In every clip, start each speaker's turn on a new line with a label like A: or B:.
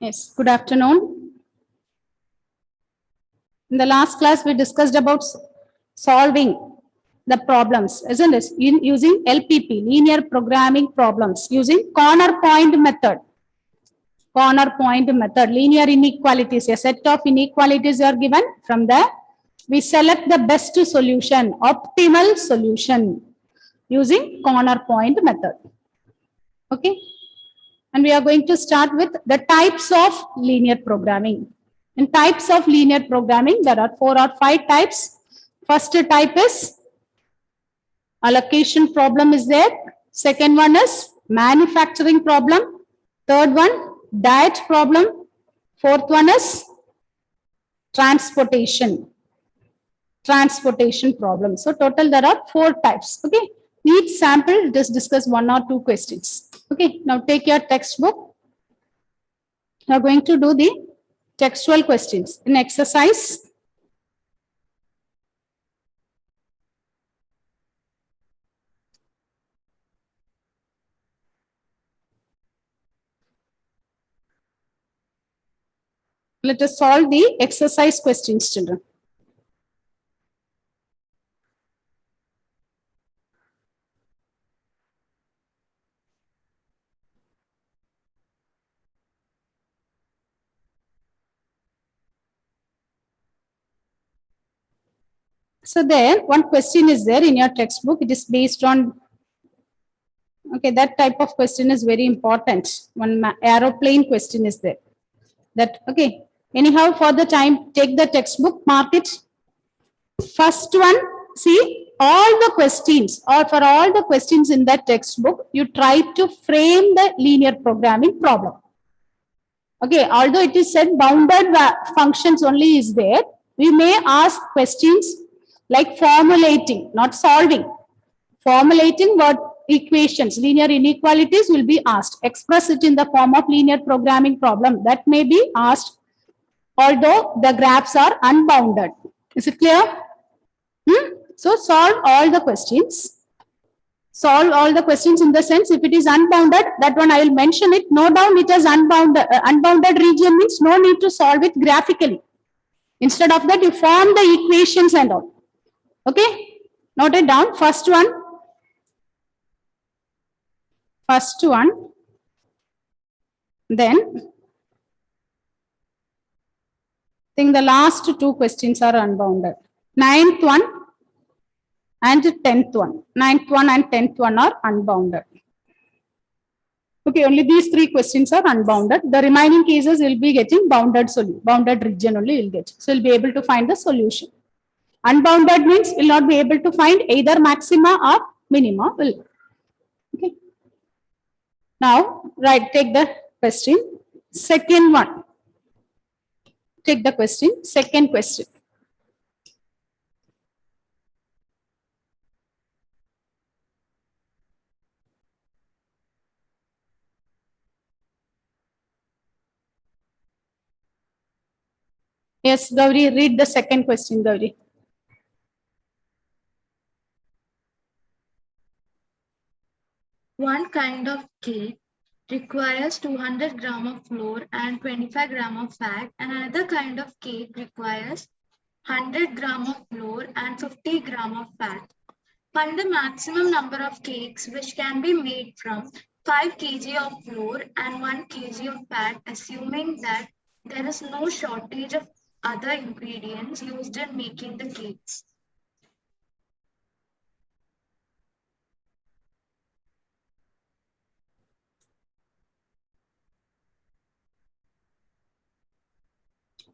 A: Yes, good afternoon. In the last class, we discussed about solving the problems, isn't it? Using LPP, linear programming problems, using corner point method. Corner point method, linear inequalities, a set of inequalities are given. From there, we select the best solution, optimal solution using corner point method. Okay. And we are going to start with the types of linear programming. In types of linear programming, there are 4 or 5 types. First type is allocation problem is there. Second one is manufacturing problem. Third one, diet problem. Fourth one is transportation problem. So total there are 4 types. Okay. Each sample just discuss 1 or 2 questions. Okay. Now take your textbook. We are going to do the textual questions in exercise. Let us solve the exercise questions, children. So there, one question is there in your textbook. It is based on, okay, that type of question is very important. One aeroplane question is there. That, okay. Anyhow, for the time, take the textbook, mark it. First one, see, all the questions or for all the questions in that textbook, you try to frame the linear programming problem. Okay, although it is said bounded functions only is there, we may ask questions like formulating, not solving. Formulating what equations, linear inequalities will be asked. Express it in the form of linear programming problem. That may be asked, although the graphs are unbounded. Is it clear? So solve all the questions. Solve all the questions in the sense if it is unbounded, that one I will mention it. No down it is unbounded. Unbounded region means no need to solve it graphically. Instead of that, you form the equations and all. Okay, note it down. First one. Then I think the last 2 questions are unbounded. 9th one and 10th one. 9th one and 10th one are unbounded. Okay, only these 3 questions are unbounded. The remaining cases will be getting bounded solution. Bounded region only will get. So you'll be able to find the solution. Unbounded means will not be able to find either maxima or minima. Will. Okay. Now, right, take the question. Second one. Take the question. Second question. Yes, Gauri, read the second question, Gauri.
B: One kind of cake requires 200 gram of flour and 25 gram of fat, and another kind of cake requires 100 gram of flour and 50 gram of fat. Find the maximum number of cakes which can be made from 5 kg of flour and 1 kg of fat, assuming that there is no shortage of other ingredients used in making the cakes.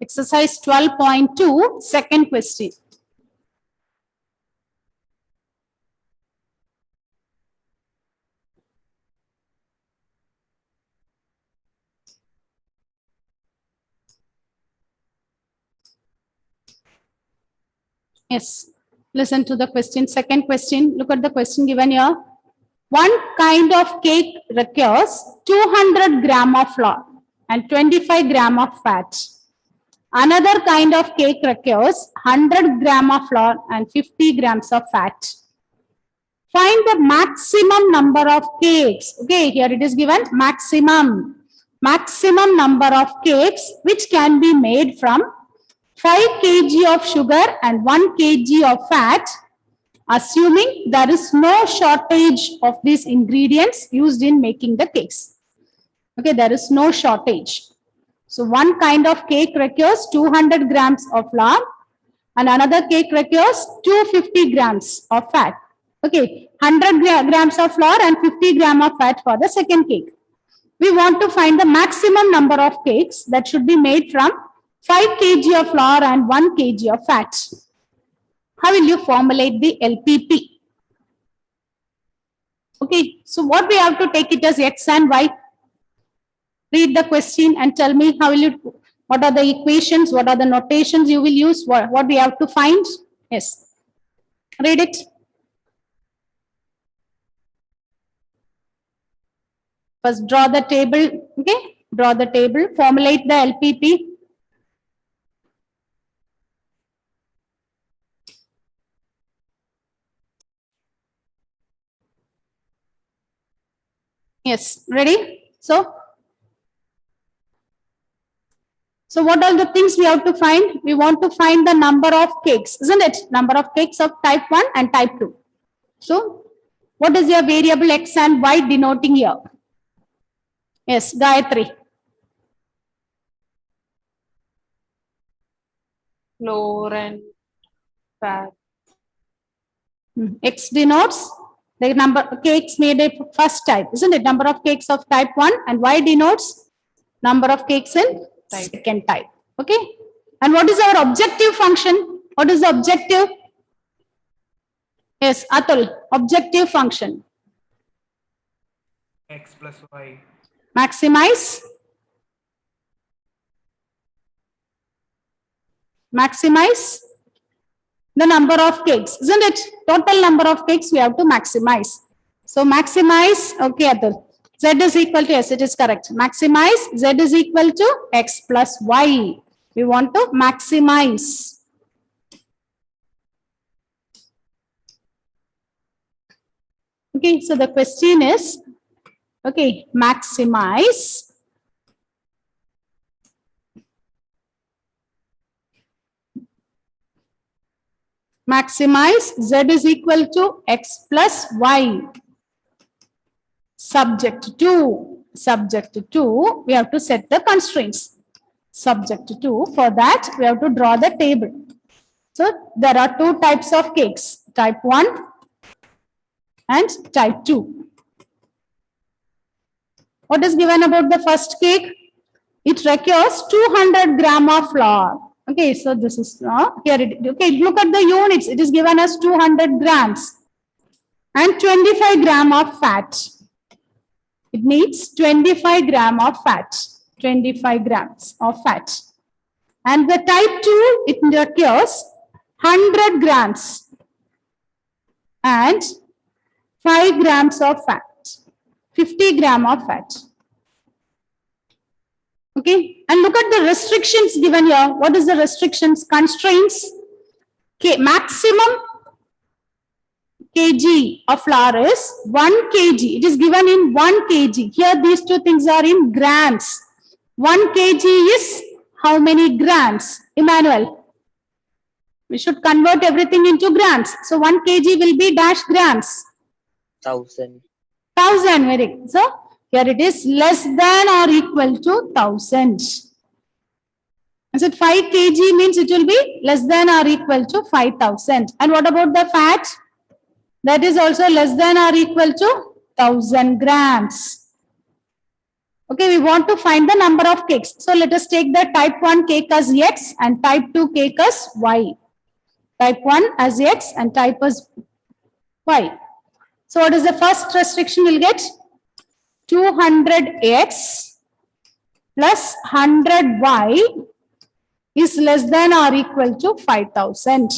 A: Exercise 12.2, second question. Yes, listen to the question. Second question, look at the question given here. One kind of cake requires 200 gram of flour and 25 gram of fat. Another kind of cake requires 100 gram of flour and 50 grams of fat. Find the maximum number of cakes. Okay, here it is given maximum maximum number of cakes which can be made from 5 kg of sugar and 1 kg of fat, assuming there is no shortage of these ingredients used in making the cakes. Okay, there is no shortage. So one kind of cake requires 200 grams of flour and another cake requires 250 grams of fat. Okay, 100 grams of flour and 50 grams of fat for the second cake. We want to find the maximum number of cakes that should be made from 5 kg of flour and 1 kg of fat. How will you formulate the LPP? Okay, so what we have to take it as X and Y. Read the question and tell me how will you, what are the equations, what are the notations you will use, what we have to find. Yes, read it. First draw the table, okay, draw the table, formulate the LPP. Yes, ready? So what are the things we have to find? We want to find the number of cakes, isn't it? Number of cakes of type 1 and type 2. So what is your variable X and Y denoting here? Yes, Gayatri.
C: Flour and fat.
A: X denotes the number of cakes made of first type, isn't it? Number of cakes of type 1, and Y denotes number of cakes in second type. Okay. And what is our objective function? What is the objective? Yes, Atul, objective function.
D: X plus Y.
A: Maximize the number of cakes, isn't it? Total number of cakes we have to maximize. So maximize, okay, Atul. Z is equal to, yes, it is correct. Maximize Z is equal to X plus Y. We want to maximize. Okay, so the question is, okay, maximize Z is equal to X plus Y. Subject to, we have to set the constraints. Subject to, for that, we have to draw the table. So there are two types of cakes, type 1 and type 2. What is given about the first cake? It requires 200 grams of flour. Okay, so this is here. Okay, look at the units. It is given as 200 grams and 25 grams of fat. It needs 25 grams of fat. 25 grams of fat. And the type 2, it requires 100 grams and 5 grams of fat. 50 grams of fat. Okay, and look at the restrictions given here. What is the restrictions? Constraints. Okay, maximum kg of flour is 1 kg. It is given in 1 kg. Here these two things are in grams. 1 kg is how many grams? Emmanuel. We should convert everything into grams. So 1 kg will be dash grams.
E: 1000.
A: 1000, very good. So here it is less than or equal to 1000. Is it 5 kg means it will be less than or equal to 5000. And what about the fat? That is also less than or equal to 1000 grams. Okay, we want to find the number of cakes. So let us take the type 1 cake as X and type 2 cake as Y. Type 1 as X and type as Y. So what is the first restriction we'll get? 200X plus 100Y is less than or equal to 5000.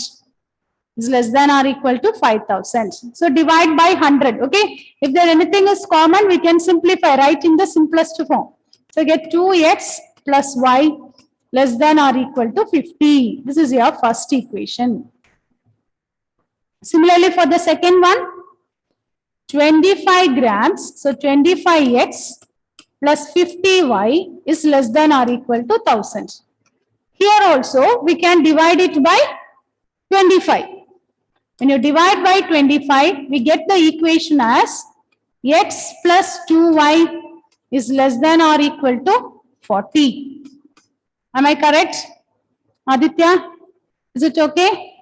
A: Is less than or equal to 5000. So divide by 100. Okay. If there anything is common, we can simplify, write in the simplest form. So get 2x plus y less than or equal to 50. This is your first equation. Similarly, for the second one, 25 grams. So 25x plus 50y is less than or equal to 1000. Here also we can divide it by 25. When you divide by 25, we get the equation as x plus 2y is less than or equal to 40. Am I correct? Aditya, is it okay?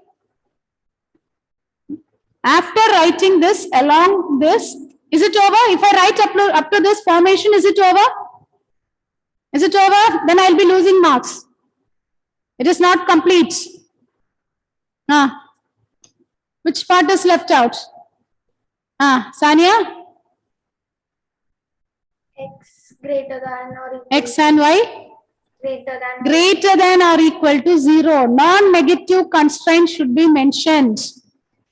A: After writing this along this, is it over? If I write up to this formation, is it over? Is it over? Then I'll be losing marks. It is not complete. Which part is left out? Sania?
D: X greater than or equal
A: X and Y?
D: greater than
A: Greater than or equal to 0. Non-negative constraint should be mentioned.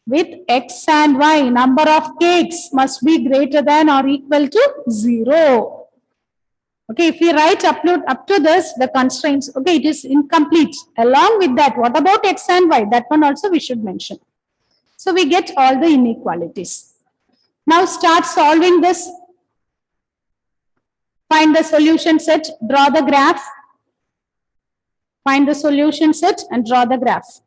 A: With X and Y, number of cakes must be greater than or equal to 0. Okay, if we write up to this, the constraints, okay, it is incomplete. Along with that, what about X and Y? That one also we should mention. So we get all the inequalities. Now start solving this. Find the solution set, draw the graph. Find the solution set and draw the graph.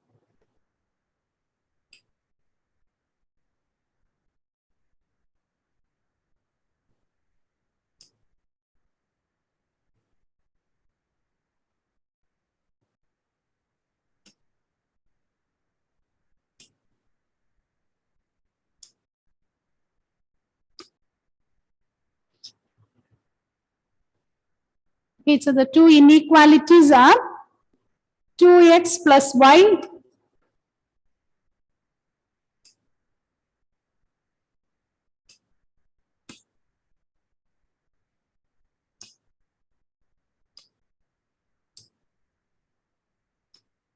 A: Okay, so the two inequalities are 2x plus y .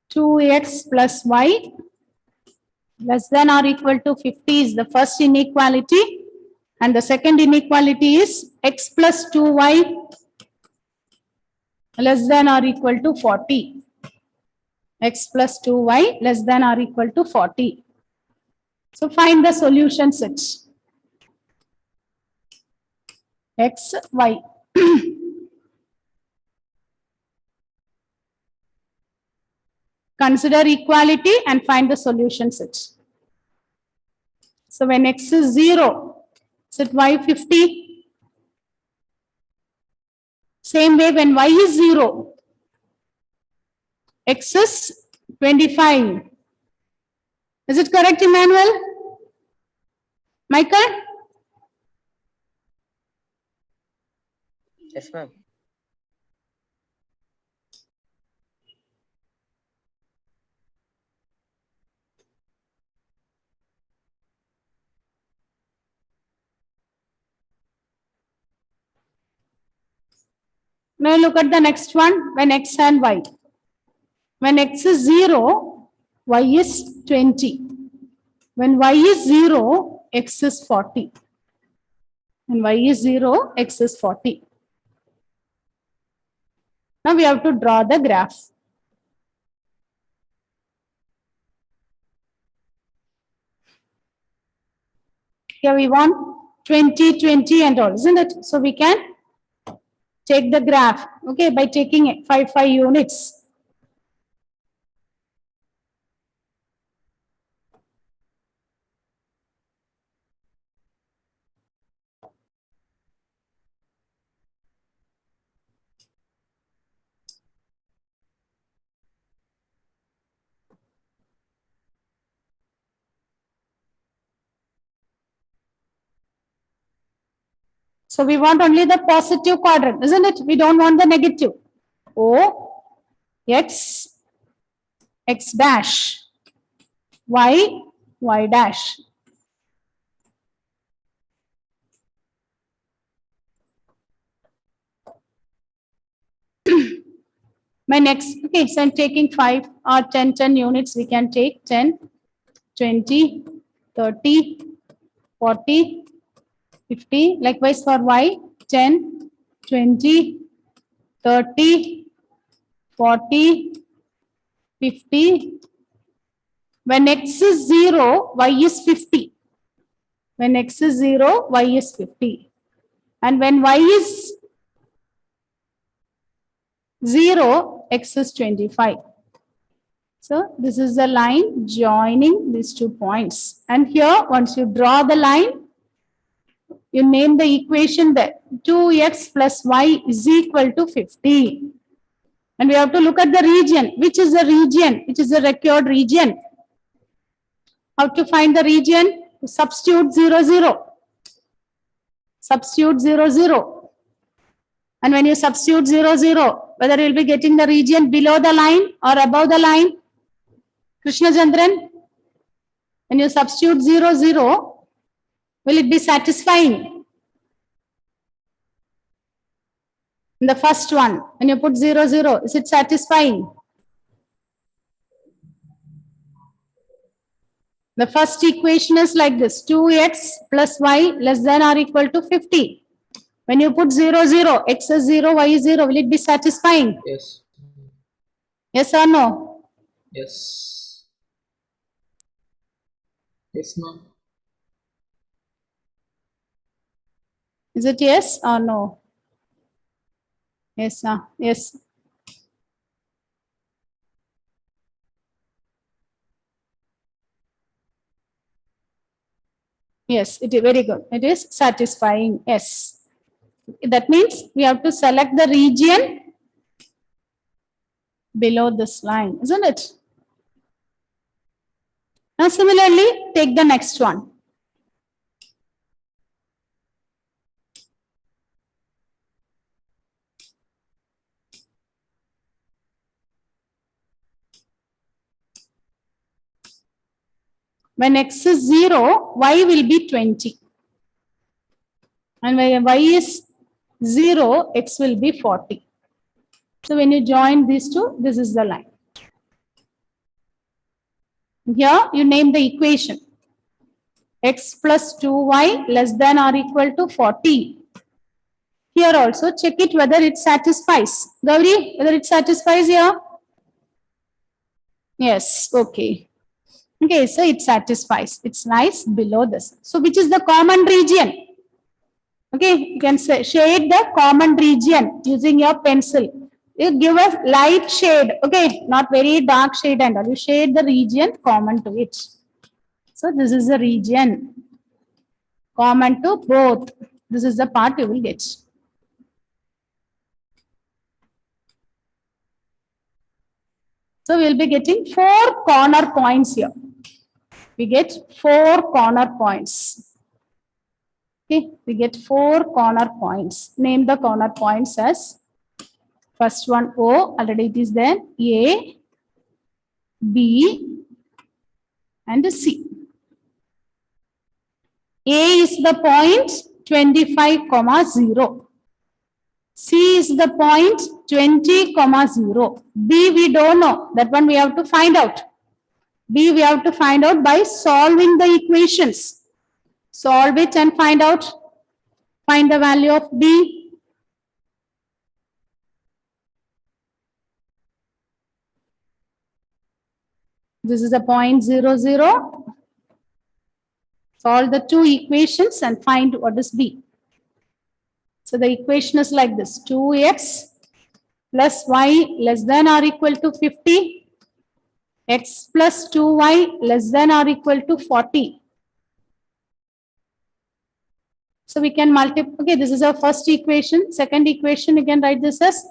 A: Two x plus y less than or equal to 50 is the first inequality, and the second inequality is x plus 2y less than or equal to 40. X plus 2y less than or equal to 40. So find the solution set. X, y. Consider equality and find the solution set. So when x is 0, set y 50. Same way when y is 0, x is 25. Is it correct, Emmanuel? Michael?
E: Yes, ma'am.
A: Now look at the next one, when x and y. When x is 0, y is 20. When y is 0, x is 40. When y is 0, x is 40. Now we have to draw the graph. Here we want 20, 20 and all, isn't it? So we can take the graph, okay, by taking 5 units. So we want only the positive quadrant, isn't it? We don't want the negative. O, x, x dash, y, y dash. My next, okay, so I'm taking 5 or 10 units. We can take 10, 20, 30, 40, 50. Likewise for y, 10, 20, 30, 40, 50. When x is 0, y is 50. When x is 0, y is 50. And when y is 0, x is 25. So this is the line joining these 2 points. And here, once you draw the line, you name the equation there. 2x plus y is equal to 50. And we have to look at the region. Which is the region? Which is the required region? How to find the region? Substitute 0, 0. Substitute 0, 0. And when you substitute 0, 0, whether you'll be getting the region below the line or above the line? Krishna Chandran, when you substitute 0, 0, will it be satisfying? In the first one, when you put 0, 0, is it satisfying? The first equation is like this, 2x plus y less than or equal to 50. When you put 0, 0, x is 0, y is 0, will it be satisfying?
F: Yes.
A: Yes or no?
F: Yes. Yes, ma'am.
A: Is it yes or no? Yes, yes. Yes, it is very good. It is satisfying. Yes. That means we have to select the region below this line, isn't it? Now, similarly, take the next one. When x is 0, y will be 20. And when y is 0, x will be 40. So when you join these two, this is the line. Here you name the equation. X plus 2y less than or equal to 40. Here also check it whether it satisfies. Gauri, whether it satisfies here? Yes, okay. Okay, so it satisfies. It's nice below this. So which is the common region? Okay, you can say shade the common region using your pencil. You give a light shade, okay, not very dark shade and all. You shade the region common to it. So this is the region common to both. This is the part you will get. So we will be getting 4 corner points here. We get 4 corner points. Okay, we get 4 corner points. Name the corner points as first one O, already it is there, A, B, and C. A is the point 25, 0. C is the point 20, 0. B we don't know. That one we have to find out. B we have to find out by solving the equations. Solve it and find out. Find the value of B. This is a point 0, 0. Solve the 2 equations and find what is B. So the equation is like this. 2x plus y less than or equal to 50. X plus 2y less than or equal to 40. So we can multiply. Okay, this is our first equation. Second equation, you can write this as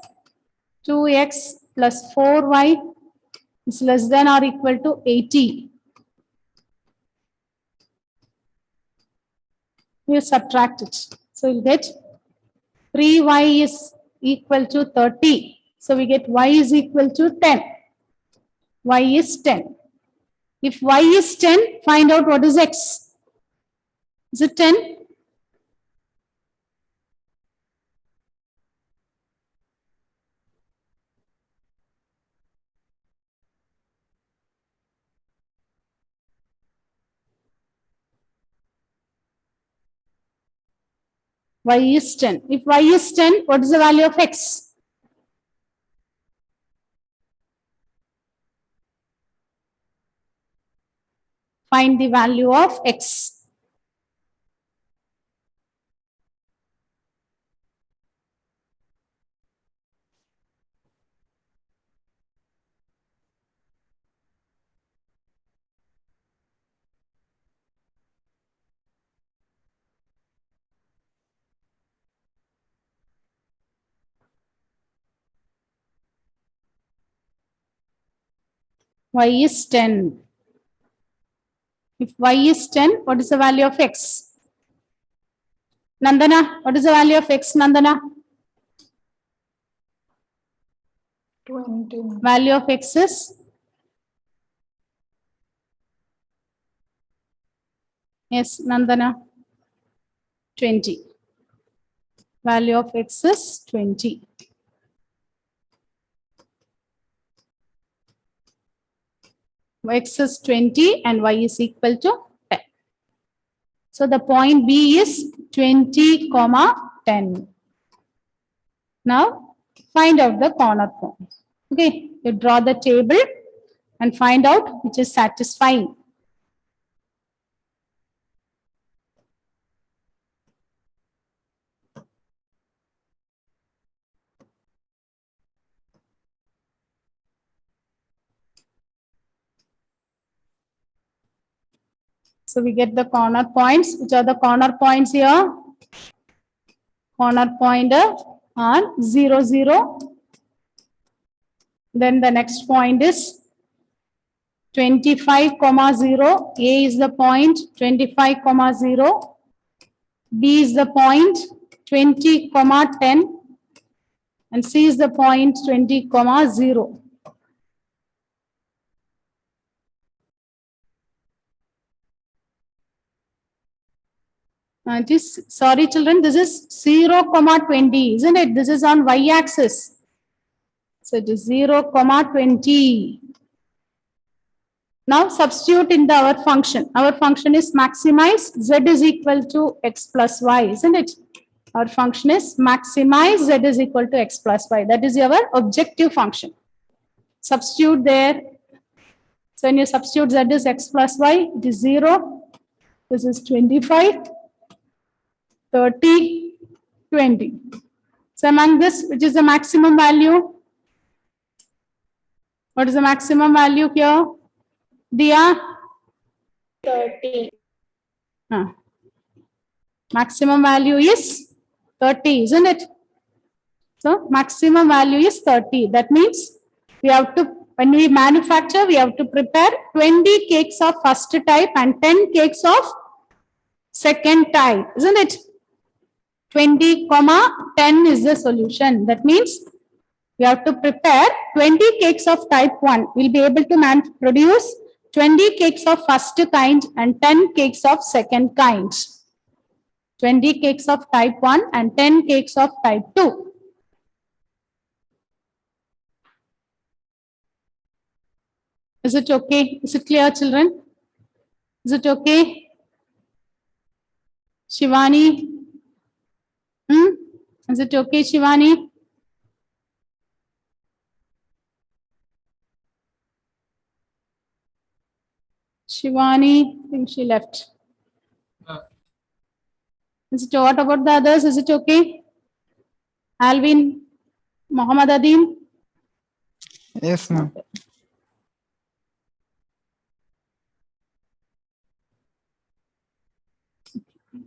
A: 2x plus 4y is less than or equal to 80. You subtract it. So you'll get 3y is equal to 30. So we get y is equal to 10. Y is 10. If y is 10, find out what is x. Is it 10? Y is 10. If y is 10, what is the value of x? Find the value of x. Y is 10. If Y is 10, what is the value of X? Nandana, what is the value of X, Nandana?
C: 20.
A: Value of X is? Yes, Nandana. 20. Value of X is 20. X is 20 and Y is equal to 10. So the point B is 20, 10. Now find out the corner point. Okay, you draw the table and find out which is satisfying. So we get the corner points. Which are the corner points here? Corner pointer are 0, 0. Then the next point is 25, 0. A is the point 25, 0. B is the point 20, 10. And C is the point 20, 0. Sorry children, this is 0, 20, isn't it? This is on y-axis. So it is 0, 20. Now substitute in our function. Our function is maximize z is equal to x plus y, isn't it? Our function is maximize z is equal to x plus y. That is our objective function. Substitute there. So when you substitute z is x plus y, it is 0. This is 25, 30, 20. So among this, which is the maximum value? What is the maximum value here? Dia?
D: 30.
A: Maximum value is 30, isn't it? So maximum value is 30. That means we have to, when we manufacture, we have to prepare 20 cakes of first type and 10 cakes of second type, isn't it? 20, 10 is the solution. That means we have to prepare 20 cakes of type 1. We'll be able to produce 20 cakes of first kind and 10 cakes of second kind. 20 cakes of type 1 and 10 cakes of type 2. Is it okay? Is it clear, children? Is it okay? Shivani? Is it okay, Shivani? Shivani, I think she left. Is it, what about the others? Is it okay? Alvin, Muhammad Adim?
G: Yes, ma'am.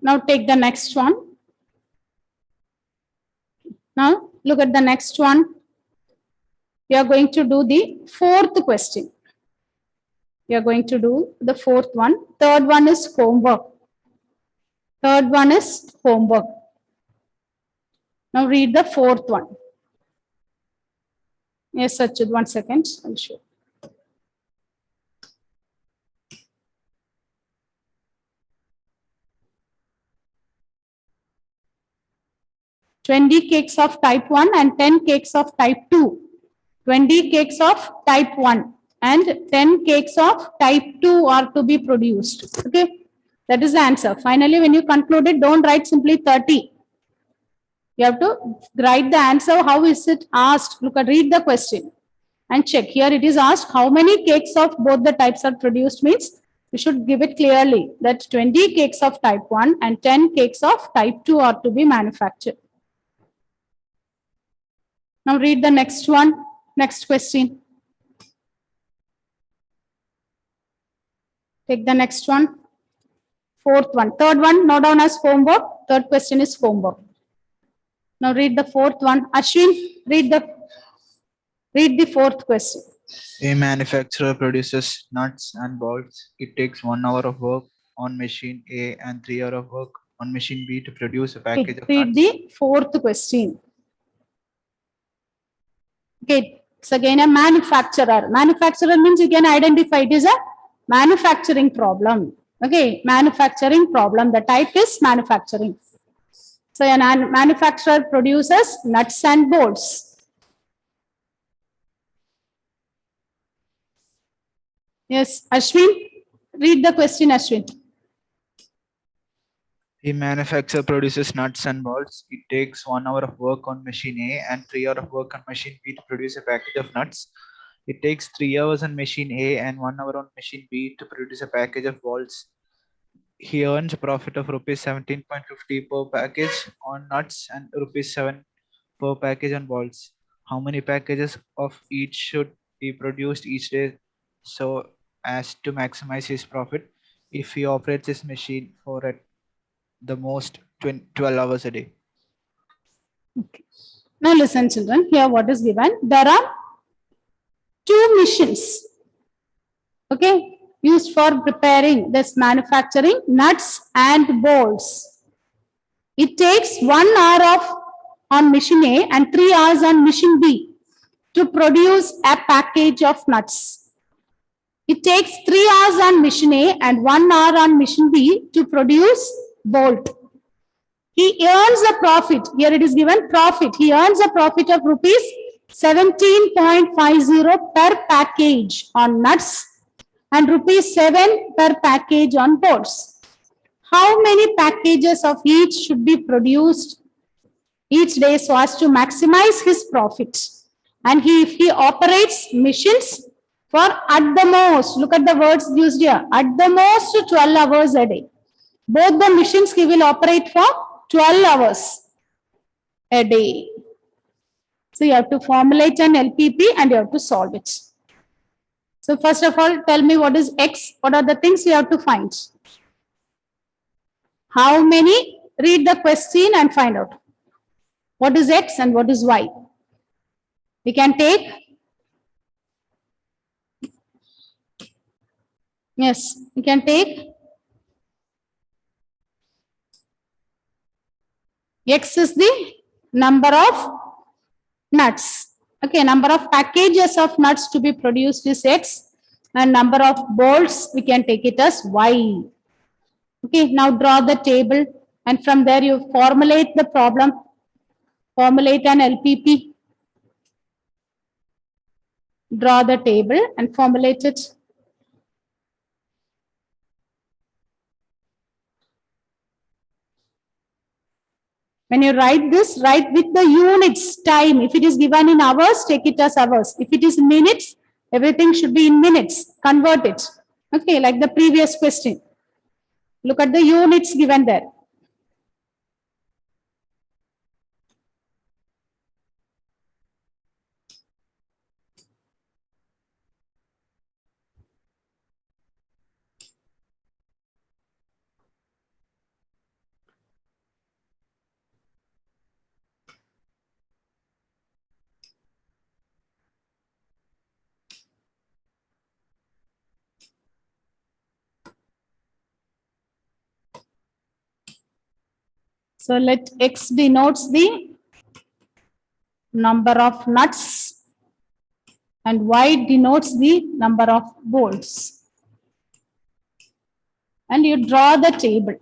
A: Now take the next one. Now look at the next one. We are going to do the fourth question. We are going to do the fourth one. Third one is homework. Third one is homework. Now read the fourth one. Yes, Sachit, 1 second. I'll show. "20 cakes of type 1 and 10 cakes of type 2. 20 cakes of type 1 and 10 cakes of type 2 are to be produced." Okay, that is the answer. Finally, when you conclude it, don't write simply 30. You have to write the answer. How is it asked? Look at, read the question and check. Here it is asked how many cakes of both the types are produced, means you should give it clearly that 20 cakes of type 1 and 10 cakes of type 2 are to be manufactured. Now read the next one, next question. Take the next one. Fourth one. Third one, note down as homework. Third question is homework. Now read the fourth one. Ashwin, read the fourth question.
G: A manufacturer produces nuts and bolts. It takes 1 hour of work on machine A and 3 hours of work on machine B to produce a package of
A: Read
G: nuts.
A: the fourth question. Okay, it's again a manufacturer. Manufacturer means you can identify it is a manufacturing problem. Okay, manufacturing problem. The type is manufacturing. So a manufacturer produces nuts and bolts. Yes, Ashwin, read the question, Ashwin.
G: A manufacturer produces nuts and bolts. It takes 1 hour of work on machine A and 3 hours of work on machine B to produce a package of nuts. It takes 3 hours on machine A and 1 hour on machine B to produce a package of bolts. He earns a profit of rupees 17.50 per package on nuts and rupees 7 per package on bolts. How many packages of each should be produced each day so as to maximize his profit if he operates his machine for at the most 12 hours a day?
A: Now listen, children, here what is given. There are two machines, okay, used for preparing this manufacturing nuts and bolts. It takes 1 hour on machine A and 3 hours on machine B to produce a package of nuts. It takes 3 hours on machine A and 1 hour on machine B to produce bolt. He earns a profit. Here it is given profit. He earns a profit of rupees 17.50 per package on nuts and rupees 7 per package on bolts. How many packages of each should be produced each day so as to maximize his profit? And if he operates machines for at the most, look at the words used here, at the most 12 hours a day. Both the machines he will operate for 12 hours a day. So you have to formulate an LPP and you have to solve it. So first of all, tell me what is X, what are the things you have to find? How many? Read the question and find out. What is X and what is Y? We can take. Yes, we can take. X is the number of nuts. Okay, number of packages of nuts to be produced is X and number of bolts we can take it as Y. Okay, now draw the table and from there you formulate the problem, formulate an LPP, draw the table and formulate it. When you write this, write with the units time. If it is given in hours, take it as hours. If it is minutes, everything should be in minutes. Convert it. Okay, like the previous question. Look at the units given there. So let X denotes the number of nuts and Y denotes the number of bolts. And you draw the table.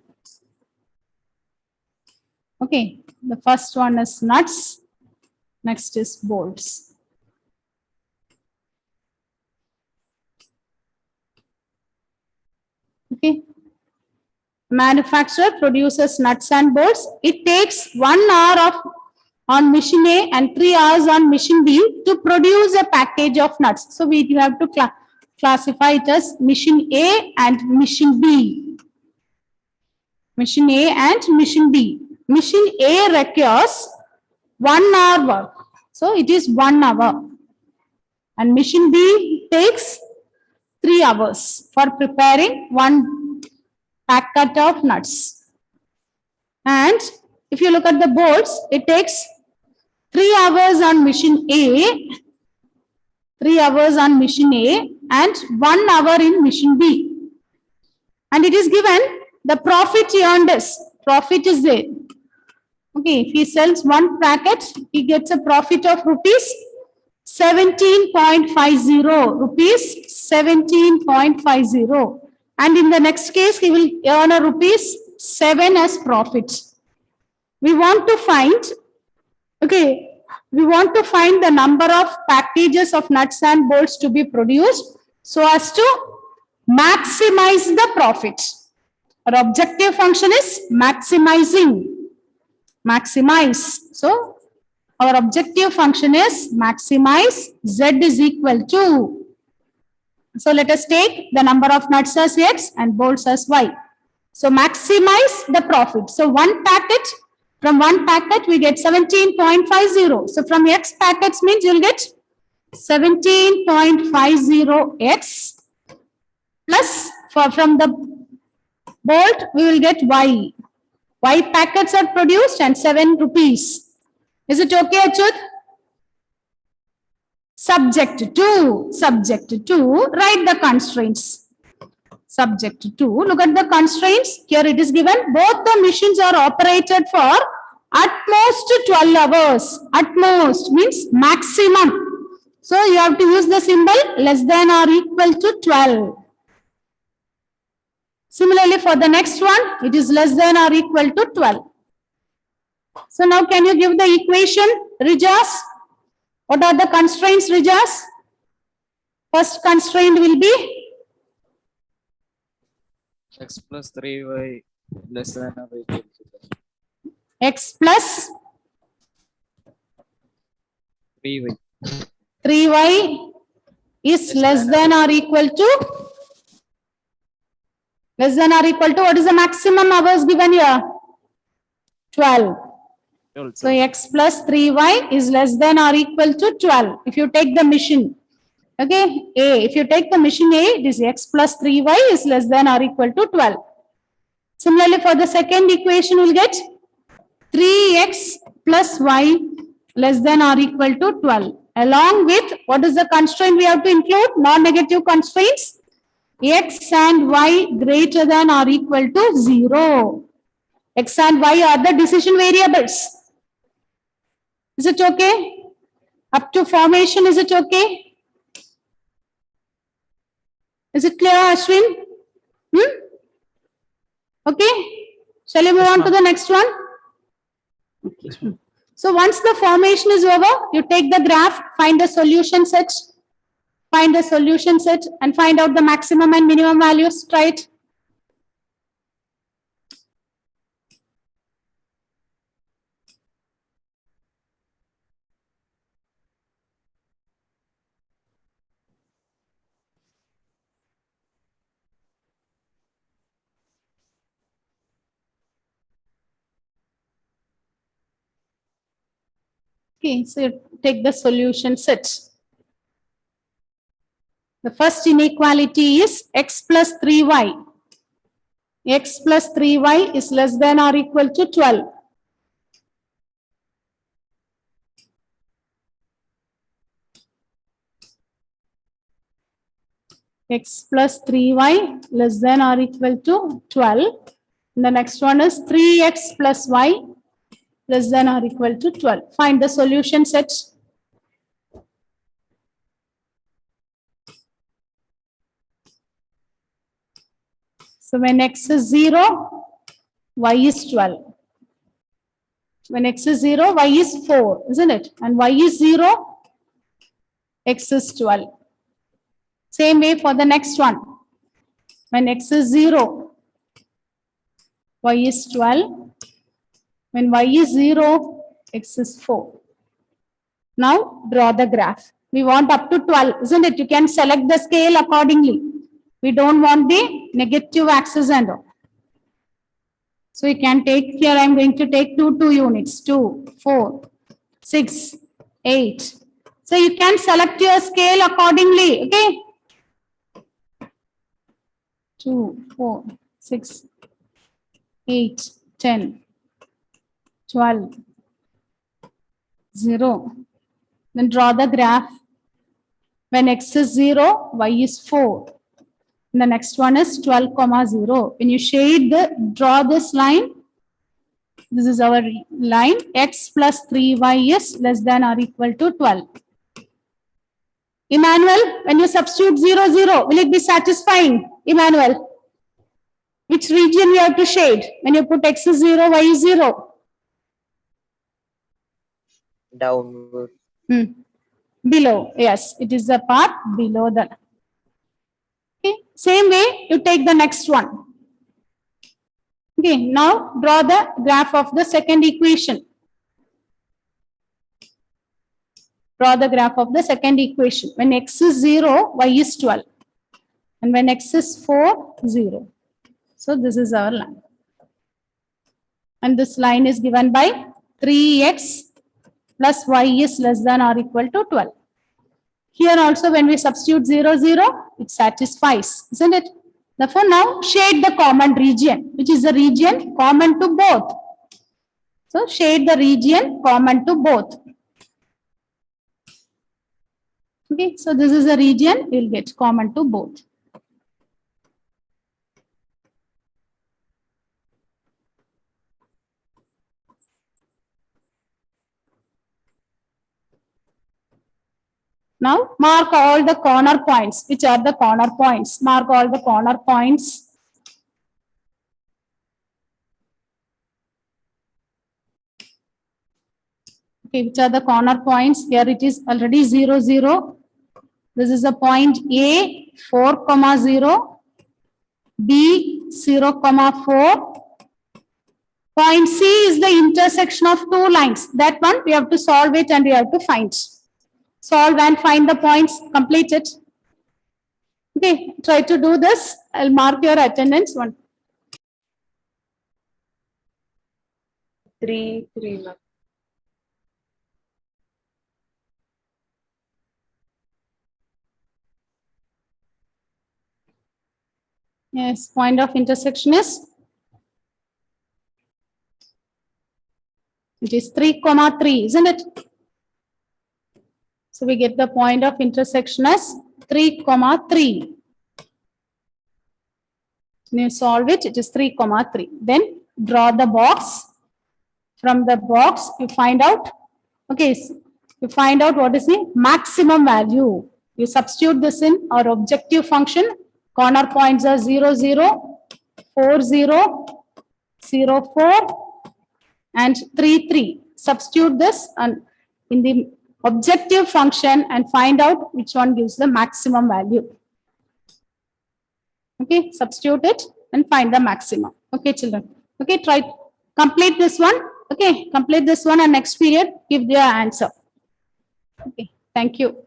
A: Okay, the first one is nuts, next is bolts. Okay. Manufacturer produces nuts and bolts. It takes 1 hour on machine A and 3 hours on machine B to produce a package of nuts. So we have to classify it as machine A and machine B. Machine A and machine B. Machine A requires 1 hour work. So it is 1 hour. And machine B takes 3 hours for preparing one packet of nuts. And if you look at the bolts, it takes 3 hours on machine A, 3 hours on machine A and 1 hour in machine B. And it is given the profit he earned is, profit is there. Okay, if he sells one packet, he gets a profit of rupees 17.50, rupees 17.50. And in the next case, he will earn a rupees 7 as profit. We want to find, okay, we want to find the number of packages of nuts and bolts to be produced so as to maximize the profit. Our objective function is maximizing. Maximize. So, our objective function is maximize. Z is equal to. So, let us take the number of nuts as X and bolts as Y. So, maximize the profit. So, one packet, from one packet we get 17.50. So, from X packets means you will get 17.50X plus from the bolt we will get Y. Y packets are produced and 7 rupees. Is it okay, Achut? Subject to, write the constraints. Subject to, look at the constraints. Here it is given, both the machines are operated for at most 12 hours. At most means maximum. So you have to use the symbol less than or equal to 12. Similarly, for the next one, it is less than or equal to 12. So now can you give the equation, Rijas? What are the constraints, Rijas? First constraint will be
H: X plus 3y less than or equal to
A: X plus
H: 3y.
A: 3y is less than or equal to? Less than or equal to, what is the maximum hours given here? 12. So X plus 3y is less than or equal to 12. If you take the machine, okay, A, if you take the machine A, it is X plus 3y is less than or equal to 12. Similarly, for the second equation, we'll get 3x plus y less than or equal to 12. Along with, what is the constraint we have to include? Non-negative constraints. X and y greater than or equal to 0. X and y are the decision variables. Is it okay? Up to formation, is it okay? Is it clear, Ashwin? Okay. Shall we move on to the next one? Okay. So once the formation is over, you take the graph, find the solution set. Find the solution set and find out the maximum and minimum values. Try it. Okay, so you take the solution set. The first inequality is x plus 3y. X plus 3y is less than or equal to 12. X plus 3y less than or equal to 12. And the next one is 3x plus y less than or equal to 12. Find the solution set. So when x is 0, y is 12. When x is 0, y is 4, isn't it? And y is 0, x is 12. Same way for the next one. When x is 0, y is 12. When y is 0, x is 4. Now draw the graph. We want up to 12, isn't it? You can select the scale accordingly. We don't want the negative axis and all. So you can take, here I am going to take 2 units, 2, 4, 6, 8. So you can select your scale accordingly, okay? 2, 4, 6, 8, 10, 12, 0. Then draw the graph. When x is 0, y is 4. And the next one is 12, comma 0. When you draw this line, this is our line, x plus 3y is less than or equal to 12. Emmanuel, when you substitute 0, 0, will it be satisfying? Emmanuel, which region we have to shade? When you put x is 0, y is 0.
E: Downward.
A: Below, yes, it is the part below the. Okay. Same way, you take the next one. Okay, now draw the graph of the second equation. Draw the graph of the second equation. When x is 0, y is 12. And when x is 4, 0. So this is our line. And this line is given by 3x plus y is less than or equal to 12. Here also when we substitute 0, 0, it satisfies, isn't it? Therefore, now shade the common region, which is the region common to both. So shade the region common to both. Okay, so this is a region we'll get common to both. Now mark all the corner points. Which are the corner points? Mark all the corner points. Okay, which are the corner points? Here it is already 0, 0. This is a point A, 4, comma 0. B, 0, comma 4. Point C is the intersection of two lines. That one we have to solve it and we have to find. Solve and find the points, complete it. Okay, try to do this. I'll mark your attendance. 1.
D: 3, 3, ma'am.
A: Yes, point of intersection is, it is 3, comma 3, isn't it? So we get the point of intersection as 3, comma 3. When you solve it, it is 3, comma 3. Then draw the box. From the box, you find out, okay, you find out what is the maximum value. You substitute this in our objective function. Corner points are 0, 0, 4, 0, 0, 4, and 3, 3. Substitute this in the objective function and find out which one gives the maximum value. Okay, substitute it and find the maximum. Okay, children. Okay, try complete this one. Okay, complete this one and next period give their answer. Okay, thank you.